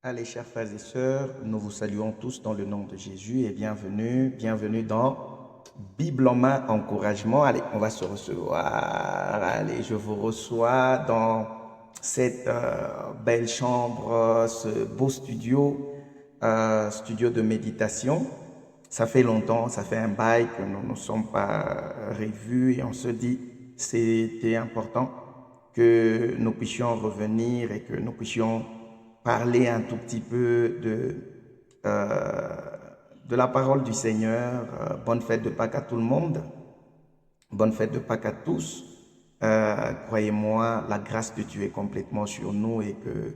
Allez, chers frères et sœurs, nous vous saluons tous dans le nom de Jésus et bienvenue dans Bible en main, encouragement. Allez, on va se recevoir. Allez, je vous reçois dans cette belle chambre, ce beau studio, studio de méditation. Ça fait longtemps, ça fait un bail que nous ne sommes pas revus et on se dit c'était important que nous puissions revenir et que nous puissions parler un tout petit peu euh, de la parole du Seigneur. Bonne fête de Pâques à tout le monde. Bonne fête de Pâques à tous. Croyez-moi, la grâce de Dieu est complètement sur nous et que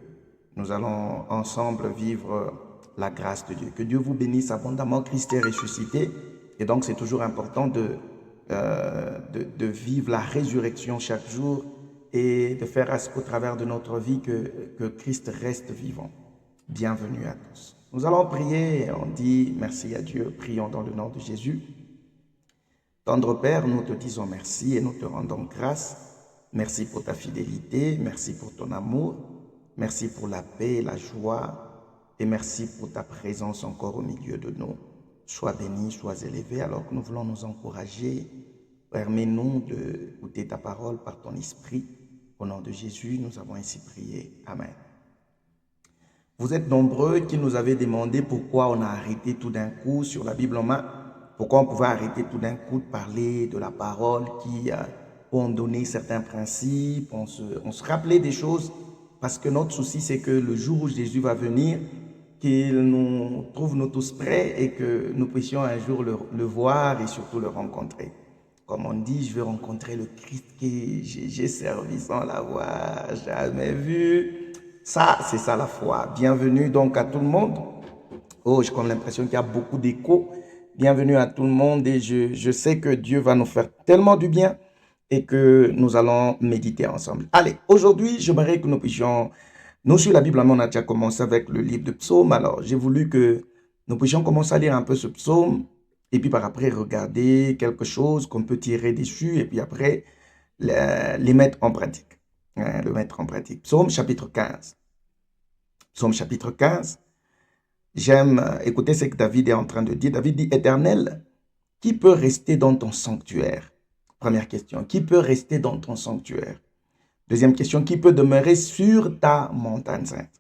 nous allons ensemble vivre la grâce de Dieu. Que Dieu vous bénisse abondamment. Christ est ressuscité. Et donc, c'est toujours important de vivre la résurrection chaque jour et de faire au travers de notre vie que Christ reste vivant. Bienvenue à tous. Nous allons prier et on dit merci à Dieu. Prions dans le nom de Jésus. Tendre Père, nous te disons merci et nous te rendons grâce. Merci pour ta fidélité, merci pour ton amour, merci pour la paix et la joie et merci pour ta présence encore au milieu de nous. Sois béni, sois élevé alors que nous voulons nous encourager. Permets-nous d'écouter ta parole par ton esprit. Au nom de Jésus, nous avons ainsi prié. Amen. Vous êtes nombreux qui nous avez demandé pourquoi on a arrêté tout d'un coup sur la Bible en main, pourquoi on pouvait arrêter tout d'un coup de parler de la parole qui ont donné certains principes, on se rappelait des choses, parce que notre souci c'est que le jour où Jésus va venir, qu'il nous trouve nous tous prêts et que nous puissions un jour le voir et surtout le rencontrer. Comme on dit, je veux rencontrer le Christ que j'ai servi sans l'avoir jamais vu. Ça, c'est ça la foi. Bienvenue donc à tout le monde. Oh, j'ai comme l'impression qu'il y a beaucoup d'écho. Bienvenue à tout le monde et je sais que Dieu va nous faire tellement du bien et que nous allons méditer ensemble. Allez, aujourd'hui, j'aimerais que nous puissions... Nous, sur la Bible, on a déjà commencé avec le livre de Psaume. Alors, j'ai voulu que nous puissions commencer à lire un peu ce psaume et puis par après regarder quelque chose qu'on peut tirer dessus et puis après les mettre en pratique. Hein, le mettre en pratique. Psaume chapitre 15. Psaume chapitre 15. J'aime écouter ce que David est en train de dire. David dit, Éternel, qui peut rester dans ton sanctuaire? Première question, qui peut rester dans ton sanctuaire? Deuxième question, qui peut demeurer sur ta montagne sainte?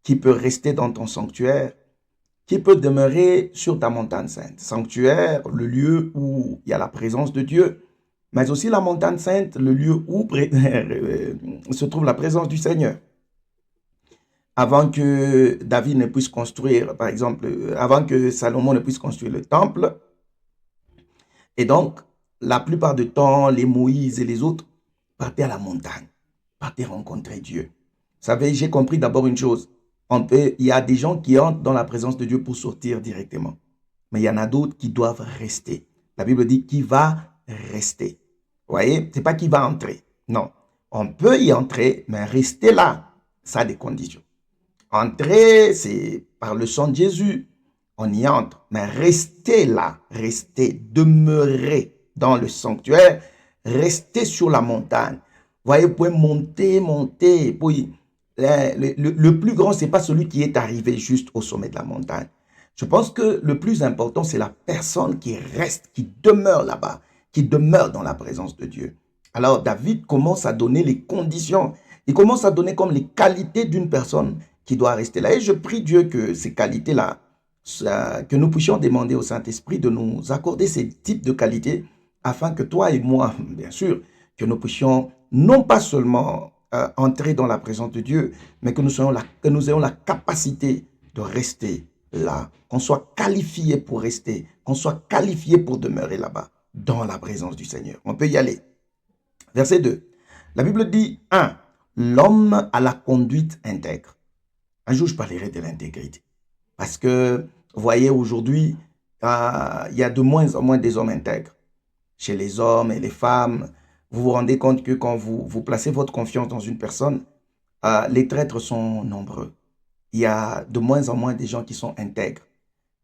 Qui peut rester dans ton sanctuaire? Qui peut demeurer sur ta montagne sainte? Sanctuaire, le lieu où il y a la présence de Dieu, mais aussi la montagne sainte, le lieu où se trouve la présence du Seigneur. Avant que David ne puisse construire, par exemple, avant que Salomon ne puisse construire le temple. Et donc, la plupart du temps, les Moïse et les autres partaient à la montagne, partaient rencontrer Dieu. Vous savez, j'ai compris d'abord une chose. Il y a des gens qui entrent dans la présence de Dieu pour sortir directement. Mais il y en a d'autres qui doivent rester. La Bible dit qui va rester. Vous voyez, ce n'est pas qui va entrer. Non, on peut y entrer, mais rester là, ça a des conditions. Entrer, c'est par le sang de Jésus. On y entre. Mais rester là, rester, demeurer dans le sanctuaire, rester sur la montagne. Vous voyez, vous pouvez monter. Puis, le plus grand, ce n'est pas celui qui est arrivé juste au sommet de la montagne. Je pense que le plus important, c'est la personne qui reste, qui demeure là-bas, qui demeure dans la présence de Dieu. Alors, David commence à donner les conditions. Il commence à donner comme les qualités d'une personne qui doit rester là. Et je prie Dieu que ces qualités-là, que nous puissions demander au Saint-Esprit de nous accorder ces types de qualités afin que toi et moi, bien sûr, que nous puissions non pas seulement entrer dans la présence de Dieu, mais que nous ayons la capacité de rester là, qu'on soit qualifié pour rester, qu'on soit qualifié pour demeurer là-bas, dans la présence du Seigneur. On peut y aller. Verset 2. La Bible dit 1. L'homme a la conduite intègre. Un jour, je parlerai de l'intégrité. Parce que, vous voyez, aujourd'hui, il y a de moins en moins des hommes intègres. Chez les hommes et les femmes, vous vous rendez compte que quand vous placez votre confiance dans une personne, les traîtres sont nombreux. Il y a de moins en moins des gens qui sont intègres.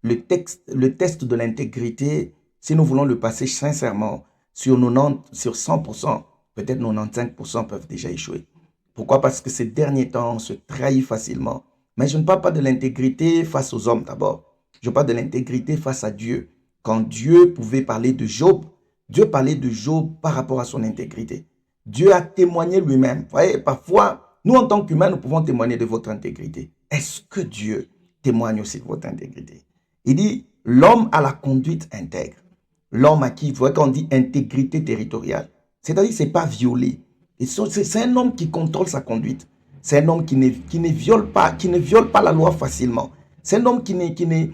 Le test de l'intégrité, si nous voulons le passer sincèrement, sur 100%, peut-être 95% peuvent déjà échouer. Pourquoi? Parce que ces derniers temps, on se trahit facilement. Mais je ne parle pas de l'intégrité face aux hommes d'abord. Je parle de l'intégrité face à Dieu. Quand Dieu pouvait parler de Job, Dieu parlait de Job par rapport à son intégrité. Dieu a témoigné lui-même. Vous voyez, parfois, nous en tant qu'humains, nous pouvons témoigner de votre intégrité. Est-ce que Dieu témoigne aussi de votre intégrité? Il dit, l'homme a la conduite intègre. L'homme à qui, vous voyez, quand on dit intégrité territoriale, c'est-à-dire que ce n'est pas violé. C'est un homme qui contrôle sa conduite. C'est un homme qui ne viole pas la loi facilement. C'est un homme qui ne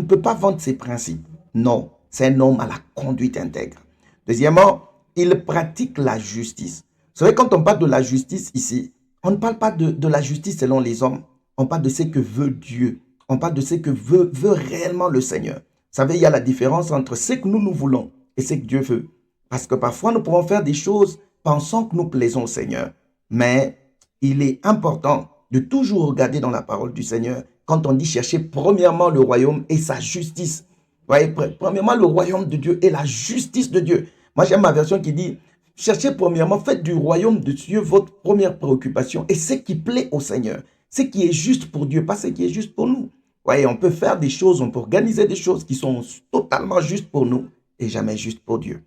peut pas vendre ses principes. Non, c'est un homme à la conduite intègre. Deuxièmement, il pratique la justice. Vous savez, quand on parle de la justice ici, on ne parle pas de la justice selon les hommes. On parle de ce que veut Dieu. On parle de ce que veut réellement le Seigneur. Vous savez, il y a la différence entre ce que nous voulons et ce que Dieu veut. Parce que parfois, nous pouvons faire des choses pensant que nous plaisons au Seigneur. Mais il est important de toujours regarder dans la parole du Seigneur quand on dit chercher premièrement le royaume et sa justice. Vous voyez, premièrement le royaume de Dieu et la justice de Dieu. Moi, j'aime ma version qui dit, cherchez premièrement, faites du royaume de Dieu votre première préoccupation et ce qui plaît au Seigneur. Ce qui est juste pour Dieu, pas ce qui est juste pour nous. Vous voyez, on peut faire des choses, on peut organiser des choses qui sont totalement justes pour nous et jamais justes pour Dieu.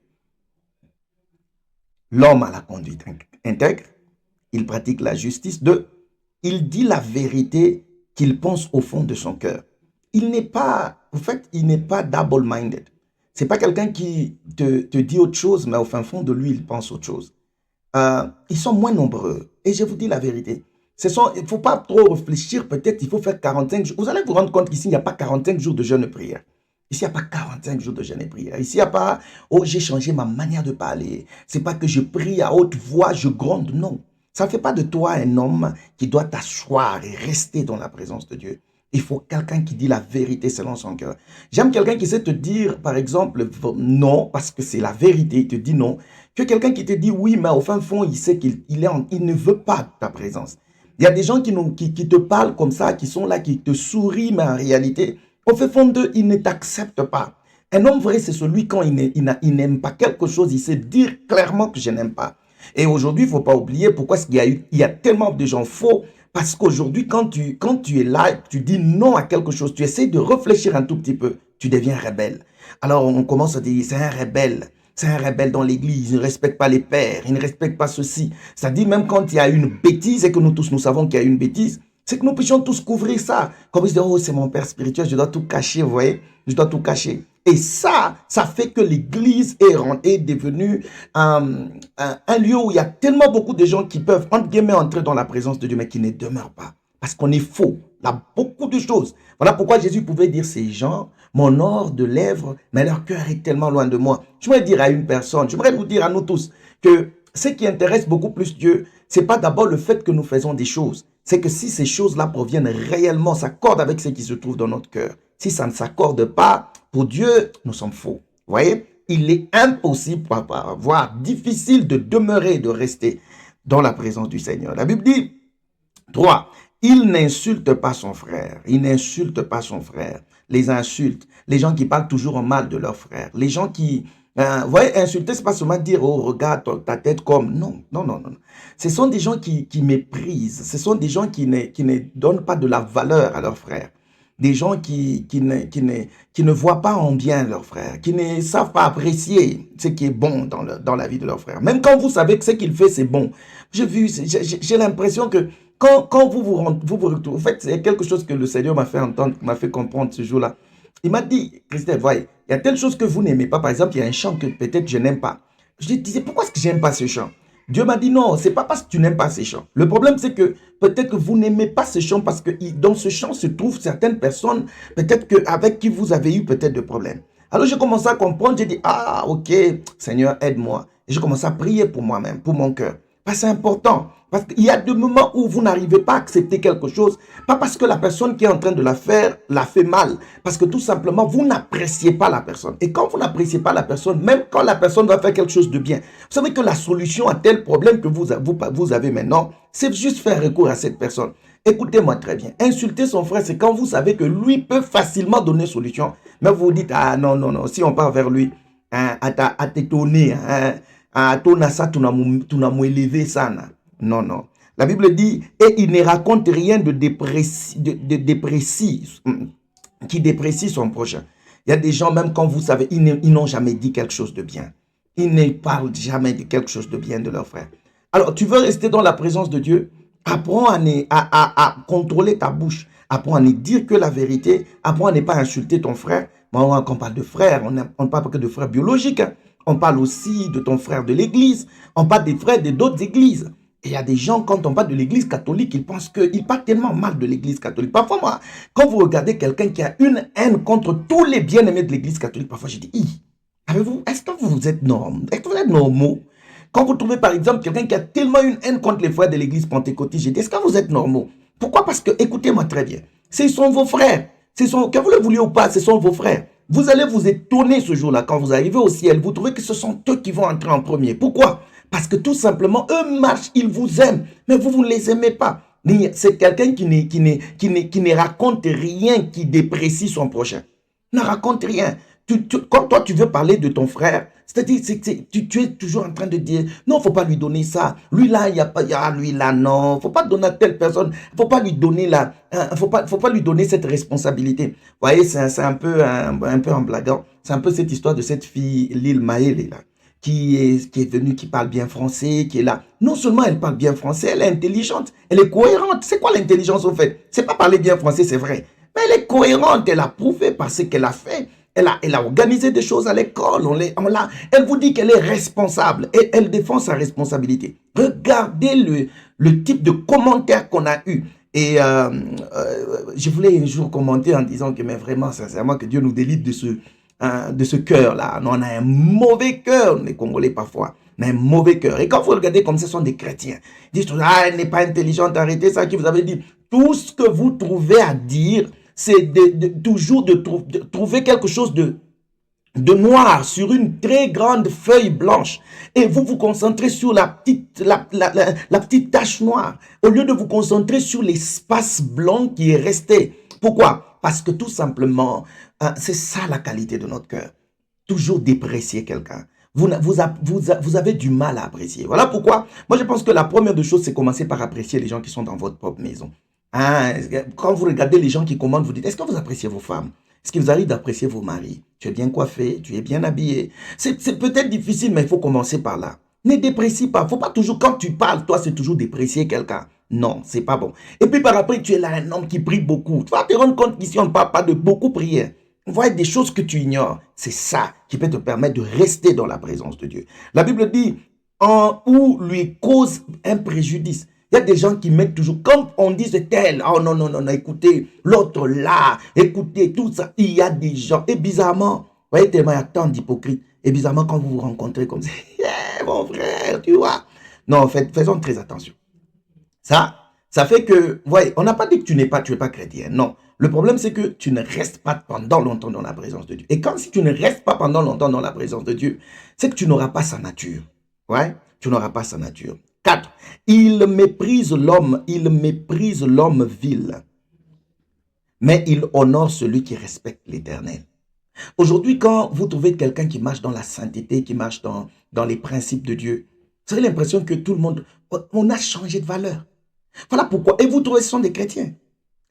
L'homme a la conduite intègre, il pratique la justice. Il dit la vérité qu'il pense au fond de son cœur. Il n'est pas, en fait, il n'est pas double-minded. C'est pas quelqu'un qui te dit autre chose, mais au fin fond de lui, il pense autre chose. Ils sont moins nombreux. Et je vous dis la vérité. Il ne faut pas trop réfléchir. Peut-être il faut faire 45 jours. Vous allez vous rendre compte qu'ici, il n'y a pas 45 jours de jeûne et prière. Ici, il n'y a pas 45 jours de jeûne et prière. Ici, il n'y a pas, oh, j'ai changé ma manière de parler. C'est pas que je prie à haute voix, je gronde. Non. Ça ne fait pas de toi un homme qui doit t'asseoir et rester dans la présence de Dieu. Il faut quelqu'un qui dit la vérité selon son cœur. J'aime quelqu'un qui sait te dire, par exemple, non, parce que c'est la vérité, il te dit non, que quelqu'un qui te dit oui, mais au fin fond, il sait qu'il ne veut pas ta présence. Il y a des gens qui te parlent comme ça, qui sont là, qui te sourient, mais en réalité, au fin fond d'eux, ils ne t'acceptent pas. Un homme vrai, c'est celui quand il n'aime pas quelque chose, il sait dire clairement que je n'aime pas. Et aujourd'hui, il ne faut pas oublier pourquoi il y a tellement de gens faux. Parce qu'aujourd'hui, quand tu es là, tu dis non à quelque chose, tu essaies de réfléchir un tout petit peu, tu deviens rebelle. Alors on commence à dire, c'est un rebelle dans l'église, il ne respecte pas les pères, il ne respecte pas ceci. Ça dit même quand il y a une bêtise et que nous tous nous savons qu'il y a une bêtise, c'est que nous puissions tous couvrir ça. Comme ils disent, oh c'est mon père spirituel, je dois tout cacher, vous voyez, je dois tout cacher. Et ça fait que l'église est devenue un lieu où il y a tellement beaucoup de gens qui peuvent, entre guillemets, entrer dans la présence de Dieu, mais qui ne demeurent pas. Parce qu'on est faux. Il y a beaucoup de choses. Voilà pourquoi Jésus pouvait dire, ces gens, mon or de lèvres, mais leur cœur est tellement loin de moi. Je voudrais dire à une personne, j'aimerais vous dire à nous tous, que ce qui intéresse beaucoup plus Dieu, ce n'est pas d'abord le fait que nous faisons des choses. C'est que si ces choses-là proviennent réellement, s'accordent avec ce qui se trouve dans notre cœur. Si ça ne s'accorde pas, pour Dieu, nous sommes faux. Vous voyez, il est impossible, voire difficile de demeurer, de rester dans la présence du Seigneur. La Bible dit, 3, il n'insulte pas son frère. Il n'insulte pas son frère. Les insultes, les gens qui parlent toujours en mal de leur frère, les gens qui... vous voyez, insulter, c'est pas seulement dire, oh, regarde ta tête comme... Non, non, non, non. Ce sont des gens qui méprisent. Ce sont des gens qui ne donnent pas de la valeur à leurs frères. Des gens qui ne voient pas en bien leurs frères, qui ne savent pas apprécier ce qui est bon dans la vie de leurs frères. Même quand vous savez que ce qu'il fait, c'est bon. J'ai l'impression que quand vous retrouvez, en fait, c'est quelque chose que le Seigneur m'a fait entendre, m'a fait comprendre ce jour-là. Il m'a dit, Christelle, voyez, il y a telle chose que vous n'aimez pas. Par exemple, il y a un chant que peut-être je n'aime pas. Je disais, pourquoi est-ce que j'aime pas ce chant? Dieu m'a dit non, c'est pas parce que tu n'aimes pas ces chants. Le problème, c'est que peut-être que vous n'aimez pas ces chants parce que dans ce chant se trouvent certaines personnes, peut-être avec qui vous avez eu peut-être des problèmes. Alors j'ai commencé à comprendre, j'ai dit, ah ok, Seigneur, aide-moi. Et j'ai commencé à prier pour moi-même, pour mon cœur. Parce que c'est important. Parce qu'il y a des moments où vous n'arrivez pas à accepter quelque chose, pas parce que la personne qui est en train de la faire l'a fait mal, parce que tout simplement, vous n'appréciez pas la personne. Et quand vous n'appréciez pas la personne, même quand la personne va faire quelque chose de bien, vous savez que la solution à tel problème que vous avez maintenant, c'est juste faire recours à cette personne. Écoutez-moi très bien. Insulter son frère, c'est quand vous savez que lui peut facilement donner solution. Mais vous vous dites, ah non, non, non, si on part vers lui, à t'étonner, à ton ça, tu n'as élevé ça. Non, non. La Bible dit, et il ne raconte rien qui déprécie son prochain. Il y a des gens, même quand vous savez, ils n'ont jamais dit quelque chose de bien. Ils ne parlent jamais de quelque chose de bien de leur frère. Alors, tu veux rester dans la présence de Dieu? Apprends à contrôler ta bouche. Apprends à ne dire que la vérité. Apprends à ne pas insulter ton frère. Quand on parle de frère, on ne parle pas que de frère biologique. Hein. On parle aussi de ton frère de l'église. On parle des frères de d'autres églises. Et il y a des gens, quand on parle de l'église catholique, ils pensent qu'ils parlent tellement mal de l'église catholique. Parfois, moi, quand vous regardez quelqu'un qui a une haine contre tous les bien-aimés de l'église catholique, parfois je dis, est-ce que vous êtes normaux? Est-ce que vous êtes normaux? Quand vous trouvez par exemple quelqu'un qui a tellement une haine contre les frères de l'église pentecôtiste, je dis, est-ce que vous êtes normaux? Pourquoi? Parce que, écoutez-moi très bien, ce sont vos frères. Que vous le vouliez ou pas, ce sont vos frères. Vous allez vous étonner ce jour-là, quand vous arrivez au ciel, vous trouvez que ce sont eux qui vont entrer en premier. Pourquoi? Parce que tout simplement, eux marchent, ils vous aiment, mais vous ne les aimez pas. C'est quelqu'un qui ne raconte rien, qui déprécie son prochain. Ne raconte rien. Quand toi, tu veux parler de ton frère, c'est-à-dire, tu es toujours en train de dire, non, il ne faut pas lui donner ça. Lui là, il n'y a pas, lui là, non. Il ne faut pas donner à telle personne. Il ne faut pas lui donner là, faut pas lui donner cette responsabilité. Vous voyez, c'est un peu en blaguant. C'est un peu cette histoire de cette fille, Lil Maëlle, là, qui est venue, qui parle bien français, qui est là. Non seulement elle parle bien français, elle est intelligente, elle est cohérente. C'est quoi l'intelligence au fait? C'est pas parler bien français, c'est vrai. Mais elle est cohérente, elle a prouvé par ce qu'elle a fait. Elle a organisé des choses à l'école. Elle vous dit qu'elle est responsable et elle défend sa responsabilité. Regardez le type de commentaire qu'on a eu. Et je voulais un jour commenter en disant que, mais vraiment, sincèrement, que Dieu nous délivre de ce cœur-là. On a un mauvais cœur, les Congolais parfois. On a un mauvais cœur. Et quand vous regardez comme ce sont des chrétiens, ils disent, elle n'est pas intelligente, arrêtez ça qui vous avez dit. Tout ce que vous trouvez à dire, c'est toujours de trouver quelque chose de noir sur une très grande feuille blanche. Et vous vous concentrez sur la petite tache noire, au lieu de vous concentrer sur l'espace blanc qui est resté. Pourquoi? Parce que tout simplement, c'est ça la qualité de notre cœur. Toujours déprécier quelqu'un. Vous avez du mal à apprécier. Voilà pourquoi, moi je pense que la première des choses, c'est commencer par apprécier les gens qui sont dans votre propre maison. Quand vous regardez les gens qui commandent, vous dites, est-ce que vous appréciez vos femmes? Est-ce qu'il vous arrive d'apprécier vos maris? Tu es bien coiffé, tu es bien habillé. C'est peut-être difficile, mais il faut commencer par là. Ne déprécie pas. Il ne faut pas toujours, quand tu parles, toi, c'est toujours déprécier quelqu'un. Non, c'est pas bon. Et puis par après, tu es là un homme qui prie beaucoup. Tu vas te rendre compte qu'ici, on ne parle pas de beaucoup prier. On voit des choses que tu ignores. C'est ça qui peut te permettre de rester dans la présence de Dieu. La Bible dit, où lui cause un préjudice. Il y a des gens qui mettent toujours, quand on dit c'est tel, oh non, non, non, non, écoutez, l'autre là, écoutez, tout ça, il y a des gens, et bizarrement, vous voyez, tellement il y a tant d'hypocrites, et bizarrement, quand vous vous rencontrez comme ça, hey, mon frère, tu vois. Non, en fait, faisons très attention. Ça fait que, vous voyez, on n'a pas dit que tu n'es pas chrétien, non. Le problème, c'est que tu ne restes pas pendant longtemps dans la présence de Dieu. Et quand si tu ne restes pas pendant longtemps dans la présence de Dieu, c'est que tu n'auras pas sa nature. Ouais, tu n'auras pas sa nature. 4. Il méprise l'homme vil, mais il honore celui qui respecte l'Éternel. Aujourd'hui, quand vous trouvez quelqu'un qui marche dans la sainteté, qui marche dans les principes de Dieu, vous avez l'impression que tout le monde, on a changé de valeur. Voilà pourquoi. Et vous trouvez ce sont des chrétiens.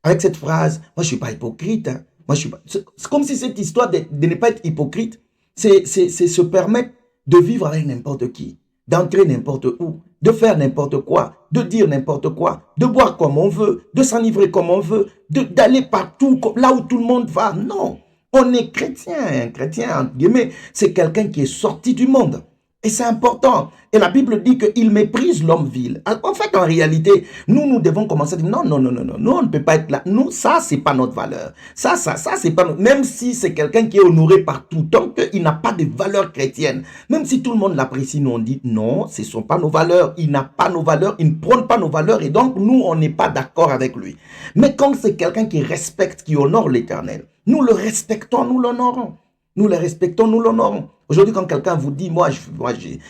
Avec cette phrase, moi je ne suis pas hypocrite. Hein. Moi, je suis pas... C'est comme si cette histoire de ne pas être hypocrite, c'est se permettre de vivre avec n'importe qui, d'entrer n'importe où, de faire n'importe quoi, de dire n'importe quoi, de boire comme on veut, de s'enivrer comme on veut, d'aller partout, là où tout le monde va. Non, on est chrétien. Un chrétien, entre guillemets, c'est quelqu'un qui est sorti du monde. Et c'est important. Et la Bible dit qu'il méprise l'homme vil. En fait, en réalité, nous devons commencer à dire non, non, non, non, non, nous, on ne peut pas être là. Nous, ça, c'est pas notre valeur. Ça, c'est pas notre... Même si c'est quelqu'un qui est honoré partout, tant qu'il n'a pas de valeur chrétienne, même si tout le monde l'apprécie, nous, on dit non, ce ne sont pas nos valeurs. Il n'a pas nos valeurs, il ne prône pas nos valeurs et donc, nous, on n'est pas d'accord avec lui. Mais quand c'est quelqu'un qui respecte, qui honore l'Éternel, nous le respectons, nous l'honorons. Nous les respectons, nous l'honorons. Aujourd'hui, quand quelqu'un vous dit, moi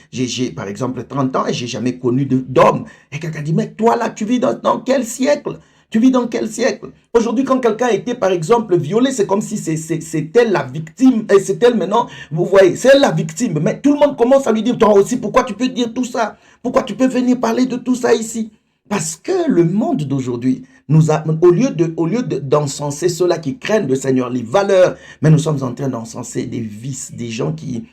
j'ai par exemple 30 ans et j'ai jamais connu d'homme, et quelqu'un dit, mais toi là, tu vis dans quel siècle? Tu vis dans quel siècle? Aujourd'hui, quand quelqu'un a été par exemple violé, c'est comme si c'était la victime, et c'est elle maintenant, vous voyez, c'est elle la victime. Mais tout le monde commence à lui dire, toi aussi, pourquoi tu peux dire tout ça? Pourquoi tu peux venir parler de tout ça ici? Parce que le monde d'aujourd'hui, au lieu d'encenser ceux-là qui craignent le Seigneur, les valeurs, mais nous sommes en train d'encenser des vices, des gens qui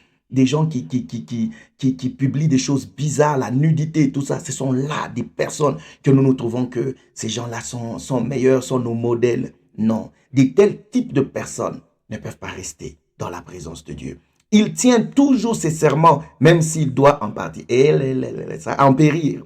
publient des choses bizarres, la nudité, tout ça. Ce sont là des personnes que nous trouvons que ces gens-là sont meilleurs, sont nos modèles. Non, de tels types de personnes ne peuvent pas rester dans la présence de Dieu. Il tient toujours ses serments, même s'il doit en partir, en périr,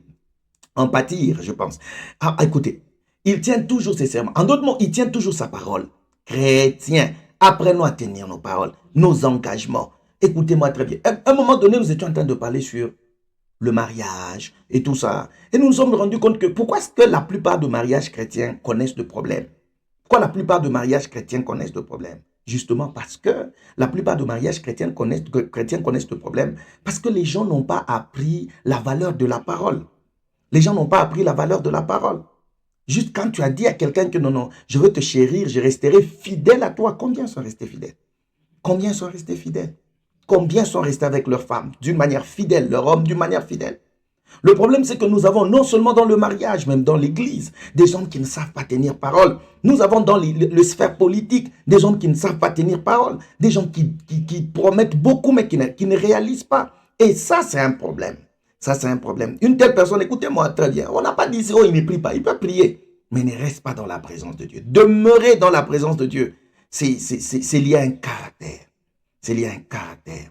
en pâtir, je pense. Ah, écoutez, il tient toujours ses serments. En d'autres mots, il tient toujours sa parole. Chrétien, apprenons à tenir nos paroles, nos engagements. Écoutez-moi très bien. À un moment donné, nous étions en train de parler sur le mariage et tout ça. Et nous nous sommes rendus compte que pourquoi est-ce que la plupart de mariages chrétiens connaissent de problèmes? Pourquoi la plupart de mariages chrétiens connaissent de problèmes? Justement parce que la plupart de mariages chrétiens connaissent de problèmes parce que les gens n'ont pas appris la valeur de la parole. Les gens n'ont pas appris la valeur de la parole. Juste quand tu as dit à quelqu'un que non, je veux te chérir, je resterai fidèle à toi. Combien sont restés fidèles? Combien sont restés fidèles? Combien sont restés avec leur femme d'une manière fidèle, leur homme d'une manière fidèle? Le problème, c'est que nous avons non seulement dans le mariage, même dans l'église, des hommes qui ne savent pas tenir parole. Nous avons dans le sphère politique des hommes qui ne savent pas tenir parole. Des gens qui promettent beaucoup, mais qui ne réalisent pas. Et ça, c'est un problème. Ça, c'est un problème. Une telle personne, écoutez-moi très bien, on n'a pas dit, oh, il ne prie pas. Il peut prier, mais ne reste pas dans la présence de Dieu. Demeurer dans la présence de Dieu, c'est lié à un caractère. C'est lié à un caractère.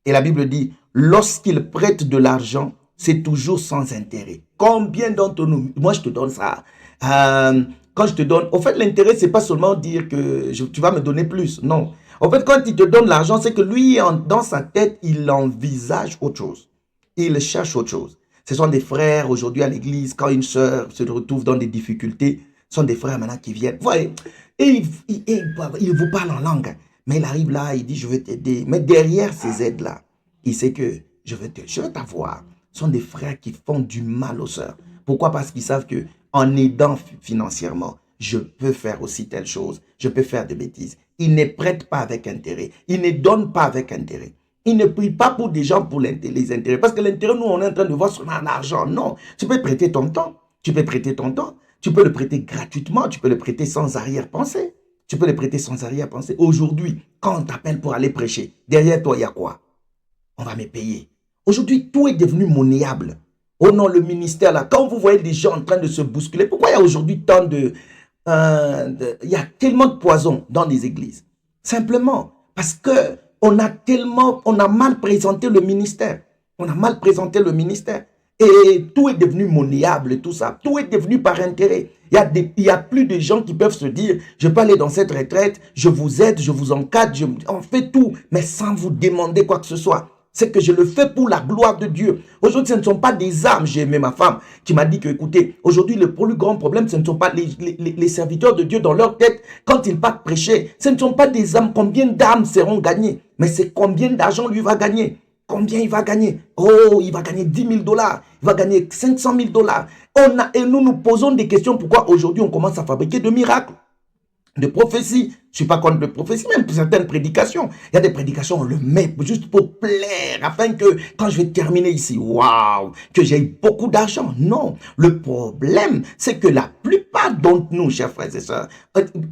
Et la Bible dit, lorsqu'il prête de l'argent, c'est toujours sans intérêt. Combien d'entre nous, moi je te donne ça, quand je te donne, au fait l'intérêt c'est pas seulement dire que tu vas me donner plus, non. En fait quand il te donne l'argent, c'est que lui dans sa tête, il envisage autre chose. Il cherche autre chose. Ce sont des frères aujourd'hui à l'église, quand une sœur se retrouve dans des difficultés, ce sont des frères maintenant qui viennent, voyez, et il vous parle en langue. Mais il arrive là, il dit, je vais t'aider. Mais derrière ces aides-là, il sait que je vais t'avoir. Ce sont des frères qui font du mal aux sœurs. Pourquoi? Parce qu'ils savent que en aidant financièrement, je peux faire aussi telle chose. Je peux faire des bêtises. Ils ne prêtent pas avec intérêt. Ils ne donnent pas avec intérêt. Ils ne prient pas pour des gens pour les intérêts. Parce que l'intérêt, nous, on est en train de voir seulement l'argent. Non, tu peux prêter ton temps. Tu peux prêter ton temps. Tu peux le prêter gratuitement. Tu peux le prêter sans arrière-pensée. Tu peux le prêter sans arrière-pensée. Aujourd'hui, quand on t'appelle pour aller prêcher, derrière toi, il y a quoi? On va me payer. Aujourd'hui, tout est devenu monnayable. Oh non, le ministère là, quand vous voyez des gens en train de se bousculer, pourquoi il y a aujourd'hui tant il y a tellement de poison dans les églises? Simplement parce que on a mal présenté le ministère. On a mal présenté le ministère. Et tout est devenu monnayable, tout ça. Tout est devenu par intérêt. Il y a plus de gens qui peuvent se dire, je peux aller dans cette retraite, je vous aide, je vous encadre, on fait tout, mais sans vous demander quoi que ce soit. C'est que je le fais pour la gloire de Dieu. Aujourd'hui, ce ne sont pas des âmes. J'ai aimé ma femme qui m'a dit que, écoutez, aujourd'hui, le plus grand problème, ce ne sont pas les serviteurs de Dieu dans leur tête. Quand ils partent prêcher, ce ne sont pas des âmes. Combien d'âmes seront gagnées? Mais c'est combien d'argent lui va gagner? Combien il va gagner? Oh, il va gagner 10 000 $. Il va gagner 500 000 $. Et nous nous posons des questions. Pourquoi aujourd'hui, on commence à fabriquer de miracles, de prophéties? Je ne suis pas contre les prophéties, même pour certaines prédications. Il y a des prédications, on le met juste pour plaire, afin que quand je vais terminer ici, waouh, que j'ai beaucoup d'argent. Non, le problème, c'est que la plupart d'entre nous, chers frères et sœurs,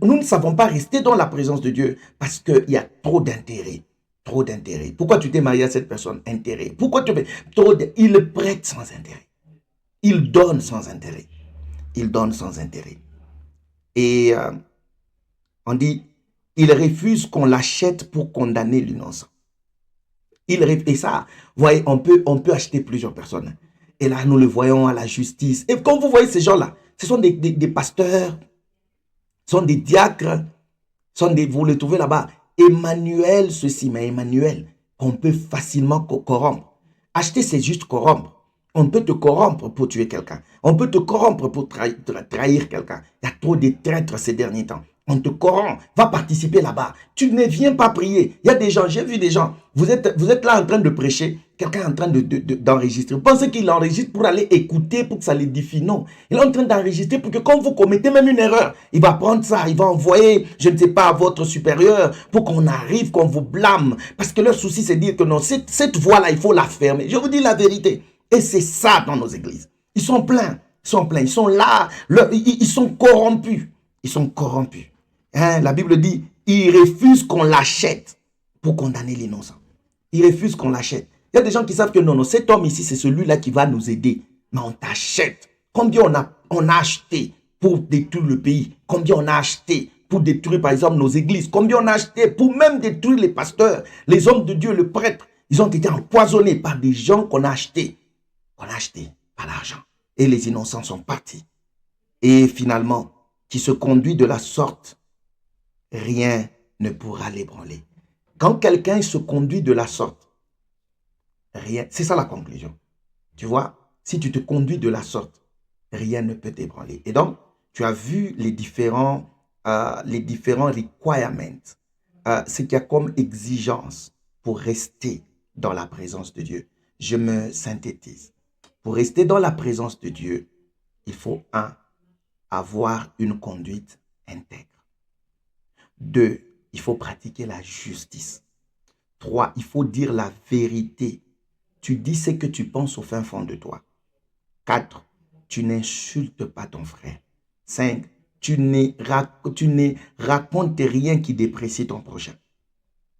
nous ne savons pas rester dans la présence de Dieu parce qu'il y a trop d'intérêt. Trop d'intérêt. Pourquoi tu t'es marié à cette personne? Intérêt. Pourquoi tu fais trop d'intérêt? Il prête sans intérêt. Il donne sans intérêt. Il donne sans intérêt. Et on dit, il refuse qu'on l'achète pour condamner l'innocent. Et ça, vous voyez, on peut acheter plusieurs personnes. Et là, nous le voyons à la justice. Et quand vous voyez ces gens-là, ce sont des pasteurs, ce sont des diacres, vous les trouvez là-bas. Emmanuel, ceci, mais Emmanuel, on peut facilement corrompre. Acheter, c'est juste corrompre. On peut te corrompre pour tuer quelqu'un. On peut te corrompre pour trahir quelqu'un. Il y a trop de traîtres ces derniers temps. On te corrompt. Va participer là-bas. Tu ne viens pas prier. Il y a des gens, j'ai vu des gens. Vous êtes là en train de prêcher. Quelqu'un est en train d'enregistrer. Vous pensez qu'il enregistre pour aller écouter, pour que ça l'édifie? Non. Il est en train d'enregistrer pour que quand vous commettez même une erreur, il va prendre ça, il va envoyer, je ne sais pas, à votre supérieur pour qu'on arrive, qu'on vous blâme. Parce que leur souci, c'est de dire que non, cette voie-là, il faut la fermer. Je vous dis la vérité. Et c'est ça dans nos églises. Ils sont pleins. Ils sont pleins. Ils sont là. Ils sont corrompus. Ils sont corrompus. Hein, la Bible dit, ils refusent qu'on l'achète pour condamner l'innocent. Ils refusent qu'on l'achète. Il y a des gens qui savent que non, non, cet homme ici, c'est celui-là qui va nous aider. Mais on t'achète. Combien on a acheté pour détruire le pays? Combien on a acheté pour détruire, par exemple, nos églises? Combien on a acheté pour même détruire les pasteurs, les hommes de Dieu, le prêtre? Ils ont été empoisonnés par des gens qu'on a achetés. Qu'on a achetés par l'argent. Et les innocents sont partis. Et finalement, qui se conduit de la sorte, rien ne pourra l'ébranler. Quand quelqu'un se conduit de la sorte, rien, c'est ça la conclusion. Tu vois, si tu te conduis de la sorte, rien ne peut t'ébranler. Et donc, tu as vu les différents requirements, ce qu'il y a comme exigence pour rester dans la présence de Dieu. Je me synthétise. Pour rester dans la présence de Dieu, il faut, 1, avoir une conduite intègre. 2, il faut pratiquer la justice. 3, il faut dire la vérité. Tu dis ce que tu penses au fin fond de toi. 4, tu n'insultes pas ton frère. 5, tu ne racontes rien qui déprécie ton prochain.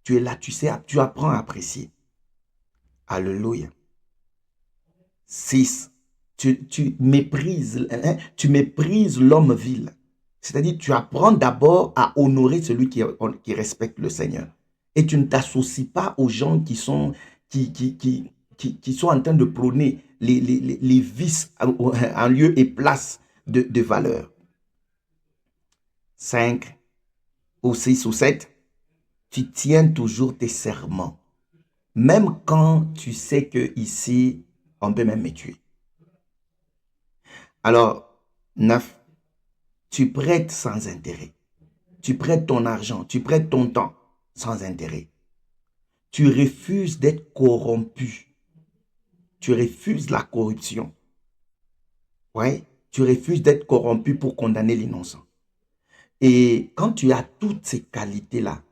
Tu es là, tu sais, tu apprends à apprécier. Alléluia. 6, tu méprises l'homme vil. C'est-à-dire, tu apprends d'abord à honorer celui qui respecte le Seigneur. Et tu ne t'associes pas aux gens qui sont en train de prôner les vices en lieu et place de valeur. 5, ou 6 ou 7, tu tiens toujours tes serments. Même quand tu sais que ici, on peut même me tuer. Alors, 9, tu prêtes sans intérêt. Tu prêtes ton argent, tu prêtes ton temps sans intérêt. Tu refuses d'être corrompu. Tu refuses la corruption. Ouais, tu refuses d'être corrompu pour condamner l'innocent. Et quand tu as toutes ces qualités-là,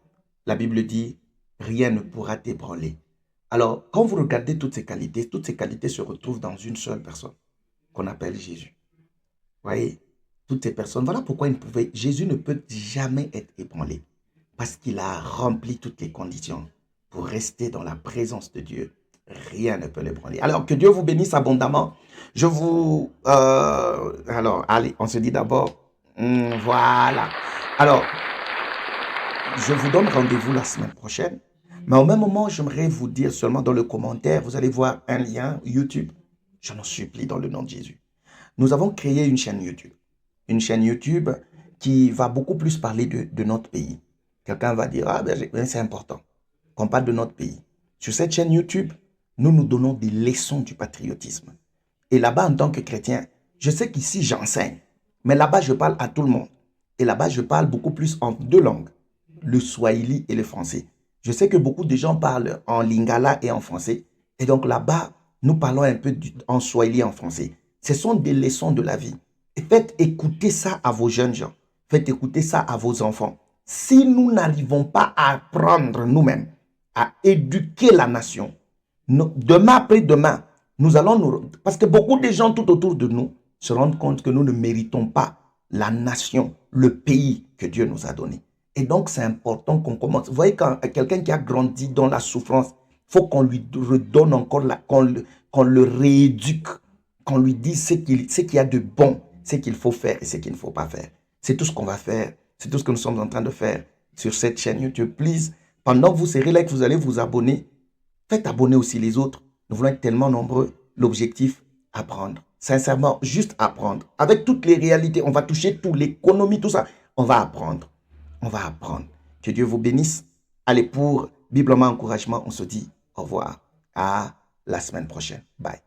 la Bible dit, rien ne pourra t'ébranler. Alors, quand vous regardez toutes ces qualités se retrouvent dans une seule personne qu'on appelle Jésus. Vous voyez, toutes ces personnes, voilà pourquoi Jésus ne peut jamais être ébranlé. Parce qu'il a rempli toutes les conditions pour rester dans la présence de Dieu. Rien ne peut l'ébranler. Alors, que Dieu vous bénisse abondamment. Je vous... alors, allez, on se dit d'abord... voilà. Alors, je vous donne rendez-vous la semaine prochaine. Mais au même moment, j'aimerais vous dire seulement dans le commentaire, vous allez voir un lien YouTube. Je m'en supplie dans le nom de Jésus. Nous avons créé une chaîne YouTube. Une chaîne YouTube qui va beaucoup plus parler de notre pays. Quelqu'un va dire, ah ben c'est important qu'on parle de notre pays. Sur cette chaîne YouTube, nous donnons des leçons du patriotisme. Et là-bas, en tant que chrétien, je sais qu'ici, j'enseigne. Mais là-bas, je parle à tout le monde. Et là-bas, je parle beaucoup plus en 2 langues. Le swahili et le français. Je sais que beaucoup de gens parlent en lingala et en français. Et donc là-bas, nous parlons un peu en swahili et en français. Ce sont des leçons de la vie. Et faites écouter ça à vos jeunes gens. Faites écouter ça à vos enfants. Si nous n'arrivons pas à apprendre nous-mêmes, à éduquer la nation, demain après demain, nous allons parce que beaucoup de gens tout autour de nous se rendent compte que nous ne méritons pas la nation, le pays que Dieu nous a donné. Et donc, c'est important qu'on commence. Vous voyez, quand quelqu'un qui a grandi dans la souffrance, il faut qu'on lui redonne encore, qu'on le rééduque, qu'on lui dise ce qu'il y a de bon, ce qu'il faut faire et ce qu'il ne faut pas faire. C'est tout ce qu'on va faire. C'est tout ce que nous sommes en train de faire sur cette chaîne YouTube. Please, pendant que vous serez là, que vous allez vous abonner, faites abonner aussi les autres. Nous voulons être tellement nombreux. L'objectif, apprendre. Sincèrement, juste apprendre. Avec toutes les réalités, on va toucher tout, l'économie, tout ça. On va apprendre. On va apprendre. Que Dieu vous bénisse. Allez, pour Biblement Encouragement, on se dit au revoir. À la semaine prochaine. Bye.